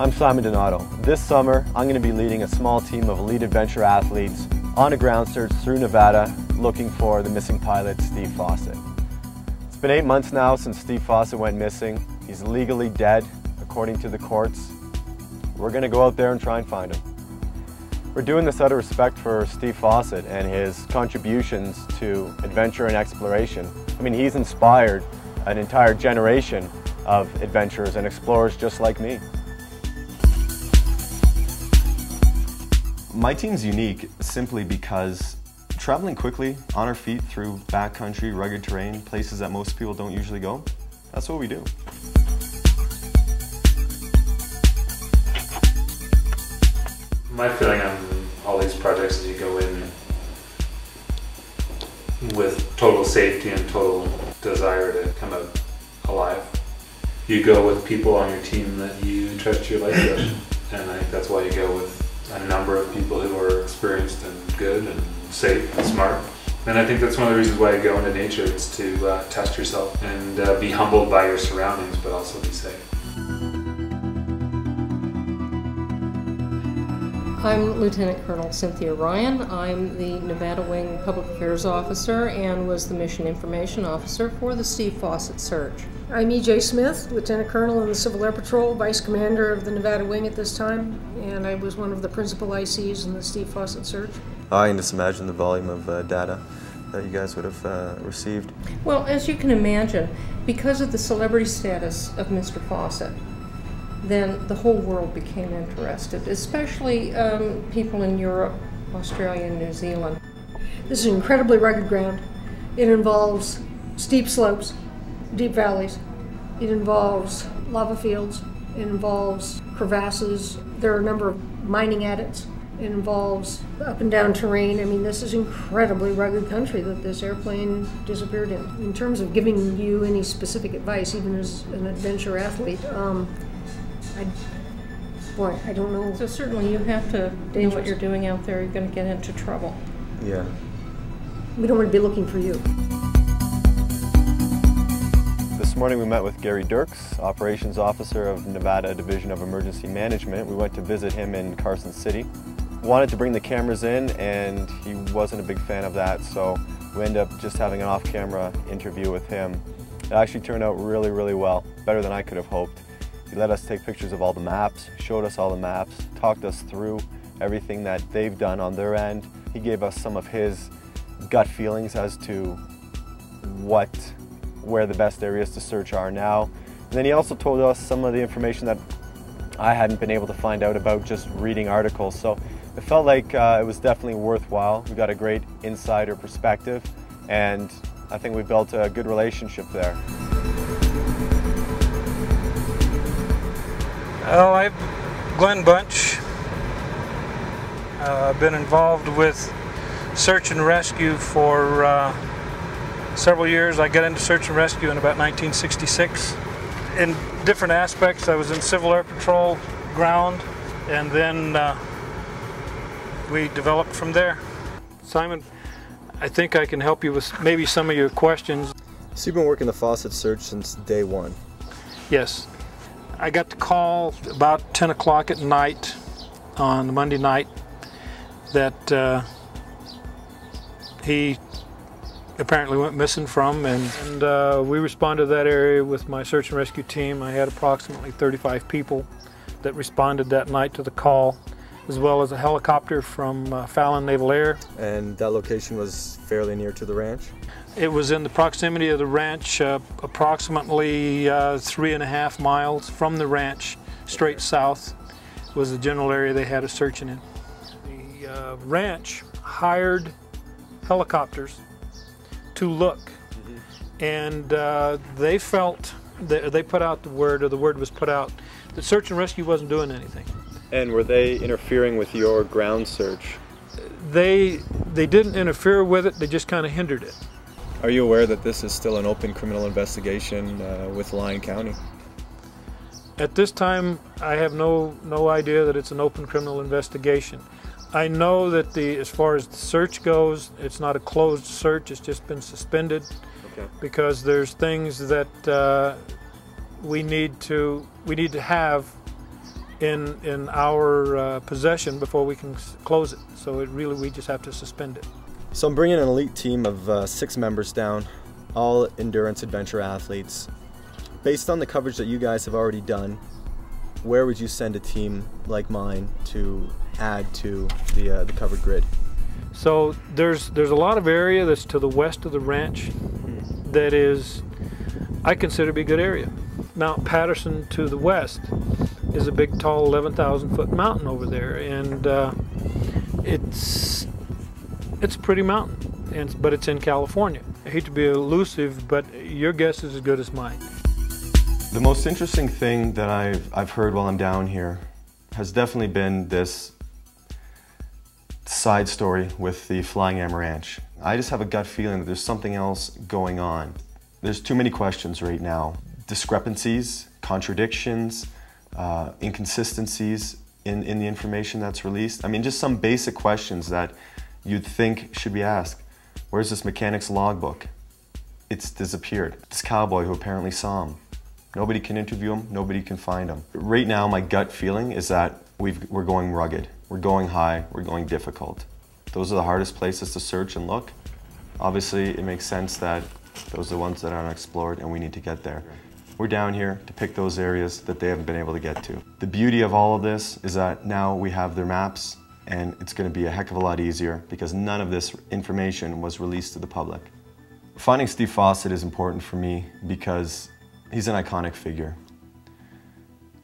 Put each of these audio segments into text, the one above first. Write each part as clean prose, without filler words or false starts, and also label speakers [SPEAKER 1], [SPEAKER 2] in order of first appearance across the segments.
[SPEAKER 1] I'm Simon Donato. This summer, I'm going to be leading a small team of elite adventure athletes on a ground search through Nevada looking for the missing pilot, Steve Fossett. It's been 8 months now since Steve Fossett went missing. He's legally dead, according to the courts. We're going to go out there and try and find him. We're doing this out of respect for Steve Fossett and his contributions to adventure and exploration. I mean, he's inspired an entire generation of adventurers and explorers just like me.
[SPEAKER 2] My team's unique simply because traveling quickly on our feet through backcountry, rugged terrain, places that most people don't usually go, that's what we do.
[SPEAKER 3] My feeling on all these projects is you go in with total safety and total desire to come out alive. You go with people on your team that you trust your life with, and I think that's why you go with a number of people who are experienced and good and safe and smart. And I think that's one of the reasons why you go into nature, is to test yourself and be humbled by your surroundings, but also be safe.
[SPEAKER 4] I'm Lieutenant Colonel Cynthia Ryan. I'm the Nevada Wing Public Affairs Officer and was the Mission Information Officer for the Steve Fossett search.
[SPEAKER 5] I'm E.J. Smith, Lieutenant Colonel in the Civil Air Patrol, Vice Commander of the Nevada Wing at this time, and I was one of the principal ICs in the Steve Fossett search.
[SPEAKER 2] I can just imagine the volume of data that you guys would have received.
[SPEAKER 4] Well, as you can imagine, because of the celebrity status of Mr. Fossett, then the whole world became interested, especially people in Europe, Australia, and New Zealand.
[SPEAKER 5] This is incredibly rugged ground. It involves steep slopes, deep valleys. It involves lava fields. It involves crevasses. There are a number of mining adits. It involves up and down terrain. I mean, this is incredibly rugged country that this airplane disappeared in. In terms of giving you any specific advice, even as an adventure athlete, I don't know.
[SPEAKER 4] So certainly you have to know what you're doing out there. You're going to get into trouble.
[SPEAKER 2] Yeah.
[SPEAKER 5] We don't want to be looking for you.
[SPEAKER 1] This morning we met with Gary Dirks, Operations Officer of Nevada Division of Emergency Management. We went to visit him in Carson City. Wanted to bring the cameras in, and he wasn't a big fan of that, so we ended up just having an off-camera interview with him. It actually turned out really, really well, better than I could have hoped. He let us take pictures of all the maps, showed us all the maps, talked us through everything that they've done on their end. He gave us some of his gut feelings as to where the best areas to search are now. And then he also told us some of the information that I hadn't been able to find out about just reading articles. So it felt like it was definitely worthwhile. We got a great insider perspective, and I think we built a good relationship there.
[SPEAKER 6] Well, I'm Glenn Bunch. I've been involved with search and rescue for several years. I got into search and rescue in about 1966. In different aspects, I was in Civil Air Patrol ground, and then we developed from there. Simon, I think I can help you with maybe some of your questions.
[SPEAKER 2] So you've been working the Fossett search since day one?
[SPEAKER 6] Yes. I got the call about 10 o'clock at night on Monday night that he apparently went missing from, and we responded to that area with my search and rescue team. I had approximately 35 people that responded that night to the call, as well as a helicopter from Fallon Naval Air.
[SPEAKER 2] And that location was fairly near to the ranch?
[SPEAKER 6] It was in the proximity of the ranch, approximately 3.5 miles from the ranch, straight south was the general area they had us searching in. The ranch hired helicopters to look, and they felt, they put out the word, or the word was put out, that search and rescue wasn't doing anything.
[SPEAKER 1] And were they interfering with your ground search?
[SPEAKER 6] They didn't interfere with it, they just kind of hindered it.
[SPEAKER 2] Are you aware that this is still an open criminal investigation with Lyon County?
[SPEAKER 6] At this time, I have no idea that it's an open criminal investigation. I know that as far as the search goes, it's not a closed search, it's just been suspended.
[SPEAKER 1] Okay.
[SPEAKER 6] Because there's things that we need to have in our possession before we can close it. So we just have to suspend it.
[SPEAKER 1] So I'm bringing an elite team of 6 members down, all endurance adventure athletes. Based on the coverage that you guys have already done, where would you send a team like mine to add to the covered grid?
[SPEAKER 6] So there's a lot of area that's to the west of the ranch that is, I consider to be a good area. Mount Patterson to the west is a big, tall, 11,000-foot mountain over there, and it's a pretty mountain, but it's in California. I hate to be elusive, but your guess is as good as mine.
[SPEAKER 2] The most interesting thing that I've heard while I'm down here has definitely been this side story with the Flying M Ranch. I just have a gut feeling that there's something else going on. There's too many questions right now. Discrepancies, contradictions, inconsistencies in the information that's released. I mean, just some basic questions that you'd think should be asked. Where's this mechanic's logbook? It's disappeared. This cowboy who apparently saw him. Nobody can interview him, nobody can find him. Right now, my gut feeling is that we're going rugged, we're going high, we're going difficult. Those are the hardest places to search and look. Obviously, it makes sense that those are the ones that aren't explored and we need to get there. We're down here to pick those areas that they haven't been able to get to. The beauty of all of this is that now we have their maps, and it's going to be a heck of a lot easier because none of this information was released to the public. Finding Steve Fossett is important for me because he's an iconic figure.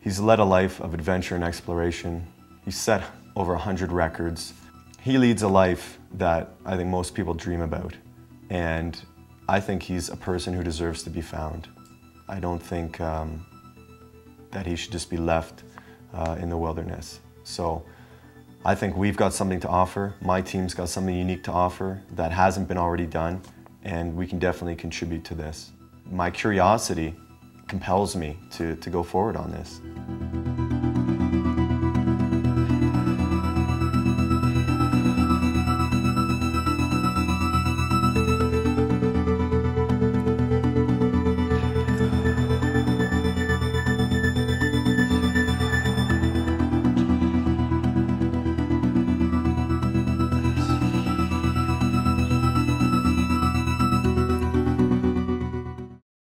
[SPEAKER 2] He's led a life of adventure and exploration. He's set over 100 records. He leads a life that I think most people dream about. And I think he's a person who deserves to be found. I don't think that he should just be left in the wilderness. So I think we've got something to offer. My team's got something unique to offer that hasn't been already done, and we can definitely contribute to this. My curiosity compels me to go forward on this.